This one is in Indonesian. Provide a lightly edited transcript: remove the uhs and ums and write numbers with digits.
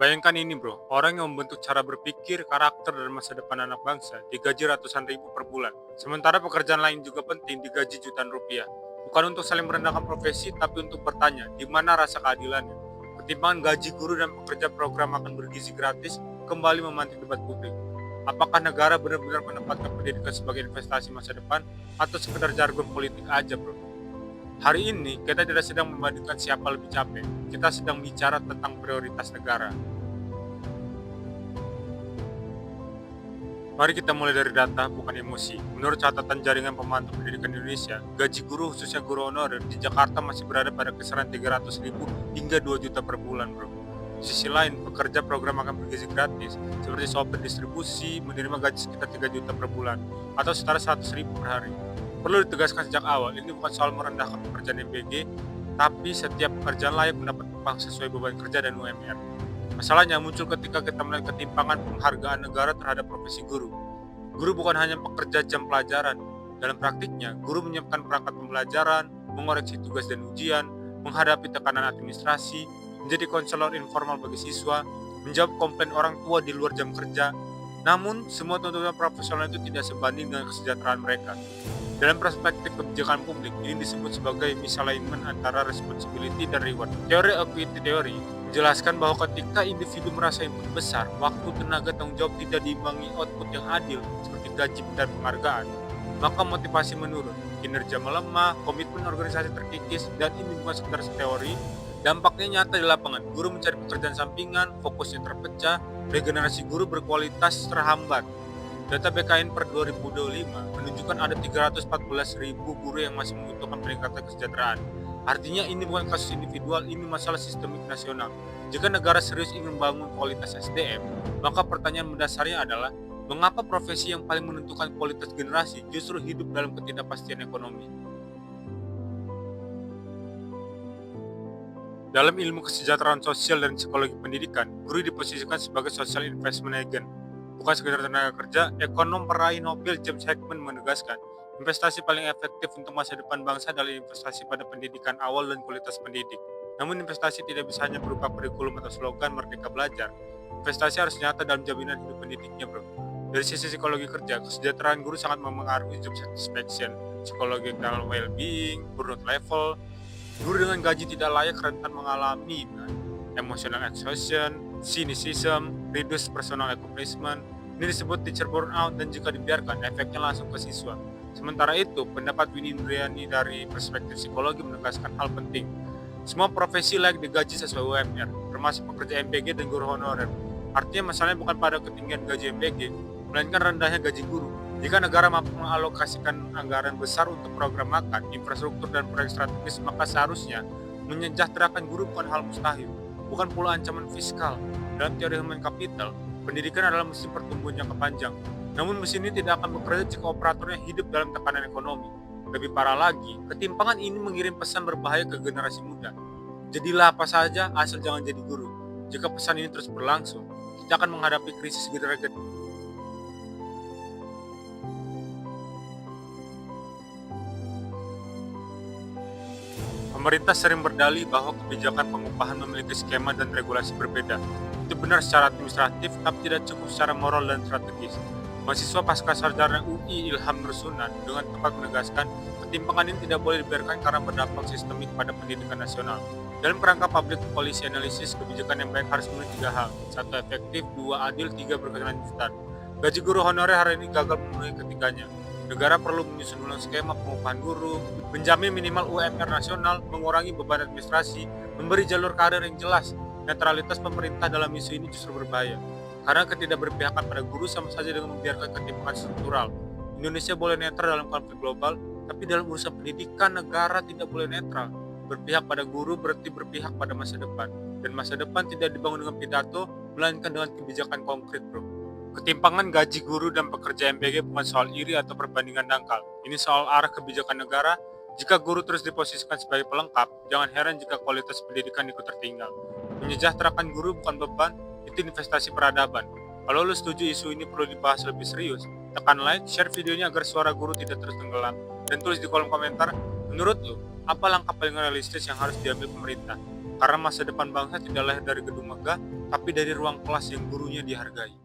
Bayangkan ini bro, orang yang membentuk cara berpikir, karakter, dan masa depan anak bangsa digaji ratusan ribu per bulan. Sementara pekerjaan lain juga penting digaji jutaan rupiah. Bukan untuk saling merendahkan profesi, tapi untuk bertanya, di mana rasa keadilannya? Ketimpangan gaji guru dan pekerja program makan bergizi gratis kembali memantik debat publik. Apakah negara benar-benar menempatkan pendidikan sebagai investasi masa depan atau sekedar jargon politik aja bro? Hari ini kita tidak sedang membandingkan siapa lebih capek, kita sedang bicara tentang prioritas negara. Mari kita mulai dari data, bukan emosi. Menurut catatan Jaringan Pemantau Pendidikan Indonesia, gaji guru khususnya guru honorer di Jakarta masih berada pada kisaran 300.000 hingga 2 juta per bulan, bro. Di sisi lain, pekerja program makan bergizi gratis, seperti sopir distribusi, menerima gaji sekitar 3 juta per bulan, atau setara 100.000 per hari. Perlu ditegaskan sejak awal, ini bukan soal merendahkan pekerjaan MBG, tapi setiap pekerjaan layak mendapat upah sesuai beban kerja dan UMR. Masalahnya muncul ketika kita melihat ketimpangan penghargaan negara terhadap profesi guru. Guru bukan hanya pekerja jam pelajaran. Dalam praktiknya, guru menyiapkan perangkat pembelajaran, mengoreksi tugas dan ujian, menghadapi tekanan administrasi, menjadi konselor informal bagi siswa, menjawab komplain orang tua di luar jam kerja. Namun, semua tuntutan profesional itu tidak sebanding dengan kesejahteraan mereka. Dalam perspektif kebijakan publik, ini disebut sebagai misalignment antara responsibility dan reward. Teori equity theory menjelaskan bahwa ketika individu merasa input besar, waktu, tenaga, tanggung jawab tidak diimbangi output yang adil seperti gaji dan penghargaan, maka motivasi menurun, kinerja melemah, komitmen organisasi terkikis, dan ini bukan sekedar teori, dampaknya nyata di lapangan. Guru mencari pekerjaan sampingan, fokusnya terpecah, regenerasi guru berkualitas terhambat. Data BKN per 2025 menunjukkan ada 314.000 guru yang masih membutuhkan peningkatan kesejahteraan. Artinya ini bukan kasus individual, ini masalah sistemik nasional. Jika negara serius ingin membangun kualitas SDM, maka pertanyaan mendasarnya adalah, mengapa profesi yang paling menentukan kualitas generasi justru hidup dalam ketidakpastian ekonomi? Dalam ilmu kesejahteraan sosial dan psikologi pendidikan, guru diposisikan sebagai social investment agent. Bukan sekedar tenaga kerja, ekonom peraih Nobel James Heckman menegaskan, investasi paling efektif untuk masa depan bangsa adalah investasi pada pendidikan awal dan kualitas pendidik. Namun investasi tidak bisa hanya berupa kurikulum atau slogan Merdeka Belajar. Investasi harus nyata dalam jaminan hidup pendidiknya, bro. Dari sisi psikologi kerja, kesejahteraan guru sangat memengaruhi job satisfaction, psychological well-being, burnout level. Guru dengan gaji tidak layak rentan mengalami emotional exhaustion, cynicism, reduced personal accomplishment. Ini disebut teacher burnout dan jika dibiarkan, efeknya langsung ke siswa. Sementara itu, pendapat Winnie Indriani dari perspektif psikologi menegaskan hal penting. Semua profesi layak digaji sesuai UMR, termasuk pekerja MBG dan guru honorer. Artinya masalahnya bukan pada ketinggian gaji MBG, melainkan rendahnya gaji guru. Jika negara mampu mengalokasikan anggaran besar untuk program makan, infrastruktur, dan proyek strategis, maka seharusnya menyejahterakan guru bukan hal mustahil, bukan pula ancaman fiskal. Dalam teori human capital, pendidikan adalah mesin pertumbuhan jangka panjang. Namun mesin ini tidak akan bekerja jika operatornya hidup dalam tekanan ekonomi. Lebih parah lagi, ketimpangan ini mengirim pesan berbahaya ke generasi muda. Jadilah apa saja, asal jangan jadi guru. Jika pesan ini terus berlangsung, kita akan menghadapi krisis generasi. Pemerintah sering berdalih bahwa kebijakan pengupahan memiliki skema dan regulasi berbeda. Itu benar secara administratif, tapi tidak cukup secara moral dan strategis. Mahasiswa pasca sarjana UI Ilham Nursunan dengan tepat menegaskan ketimpangan ini tidak boleh dibiarkan karena berdampak sistemik pada pendidikan nasional. Dalam kerangka public policy analysis, kebijakan yang baik harus memenuhi 3 hal. 1. Efektif, 2. Adil, 3. Berkelanjutan. Gaji guru honorer hari ini gagal memenuhi ketiganya. Negara perlu menyusun ulang skema pengupahan guru, menjamin minimal UMR nasional, mengurangi beban administrasi, memberi jalur karir yang jelas. Netralitas pemerintah dalam isu ini justru berbahaya. Karena ketidakberpihakan pada guru sama saja dengan membiarkan ketimpangan struktural. Indonesia boleh netral dalam konflik global, tapi dalam urusan pendidikan negara tidak boleh netral. Berpihak pada guru berarti berpihak pada masa depan. Dan masa depan tidak dibangun dengan pidato, melainkan dengan kebijakan konkret, bro. Ketimpangan gaji guru dan pekerja MBG bukan soal iri atau perbandingan dangkal. Ini soal arah kebijakan negara. Jika guru terus diposisikan sebagai pelengkap, jangan heran jika kualitas pendidikan ikut tertinggal. Menyejahterakan guru bukan beban, itu investasi peradaban. Kalau lo setuju isu ini perlu dibahas lebih serius, tekan like, share videonya agar suara guru tidak terus tenggelam, dan tulis di kolom komentar, menurut lo, apa langkah paling realistis yang harus diambil pemerintah? Karena masa depan bangsa tidak lahir dari gedung megah, tapi dari ruang kelas yang gurunya dihargai.